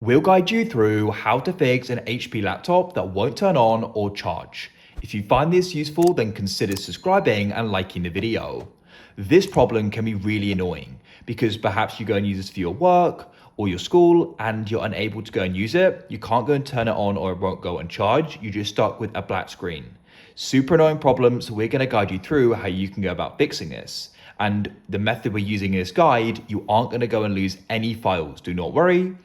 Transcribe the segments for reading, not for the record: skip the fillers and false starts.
We'll guide you through how to fix an HP laptop that won't turn on or charge. If you find this useful, then consider subscribing and liking the video. This problem can be really annoying because perhaps you go and use this for your work or your school and you're unable to go and use it. You can't go and turn it on or it won't go and charge. You're just stuck with a black screen. Super annoying problem, so we're going to guide you through how you can go about fixing this. And the method we're using in this guide, you aren't going to go and lose any files. Do not worry.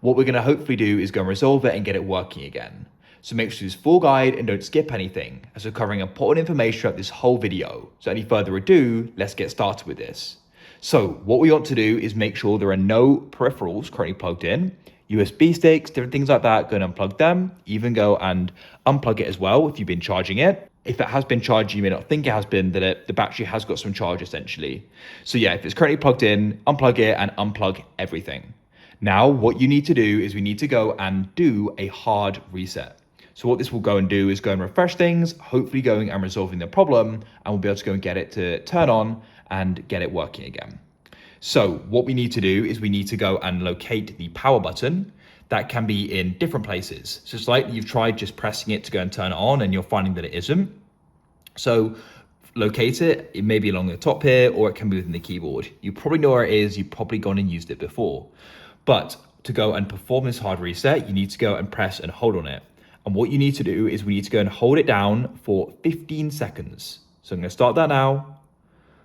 What we're going to hopefully do is go and resolve it and get it working again. So make sure this full guide and don't skip anything, as we're covering important information throughout this whole video. So any further ado, let's get started with this. So what we want to do is make sure there are no peripherals currently plugged in. USB sticks, different things like that, go and unplug them. Even go and unplug it as well if you've been charging it. If it has been charged, you may not think it has been, that the battery has got some charge essentially. So yeah, if it's currently plugged in, unplug it and unplug everything. Now, what you need to do is we need to go and do a hard reset. So what this will go and do is go and refresh things, hopefully going and resolving the problem, and we'll be able to go and get it to turn on and get it working again. So what we need to do is we need to go and locate the power button. That can be in different places. So it's like you've tried just pressing it to go and turn it on and you're finding that it isn't. So locate it. It may be along the top here, or it can be within the keyboard. You probably know where it is. You've probably gone and used it before. But to go and perform this hard reset, you need to go and press and hold on it. And what you need to do is we need to go and hold it down for 15 seconds. So I'm going to start that now.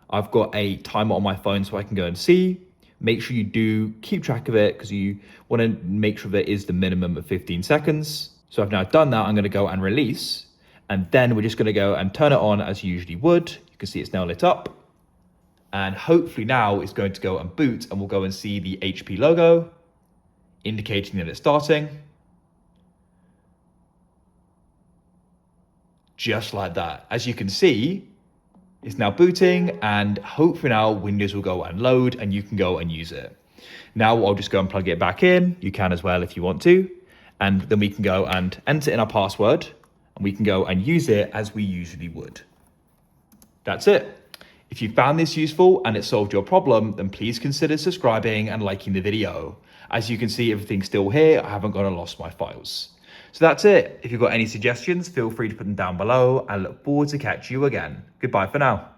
I've got a timer on my phone so I can go and see. Make sure you do keep track of it because you want to make sure that is the minimum of 15 seconds. So I've now done that. I'm going to go and release. And then we're just going to go and turn it on as you usually would. You can see it's now lit up. And hopefully now it's going to go and boot and we'll go and see the HP logo indicating that it's starting. Just like that. As you can see, it's now booting and hopefully now Windows will go and load and you can go and use it. Now I'll just go and plug it back in. You can as well if you want to. And then we can go and enter in our password and we can go and use it as we usually would. That's it. If you found this useful and it solved your problem, then please consider subscribing and liking the video. As you can see, everything's still here. I haven't gone and lost my files. So that's it. If you've got any suggestions, feel free to put them down below. I look forward to catch you again. Goodbye for now.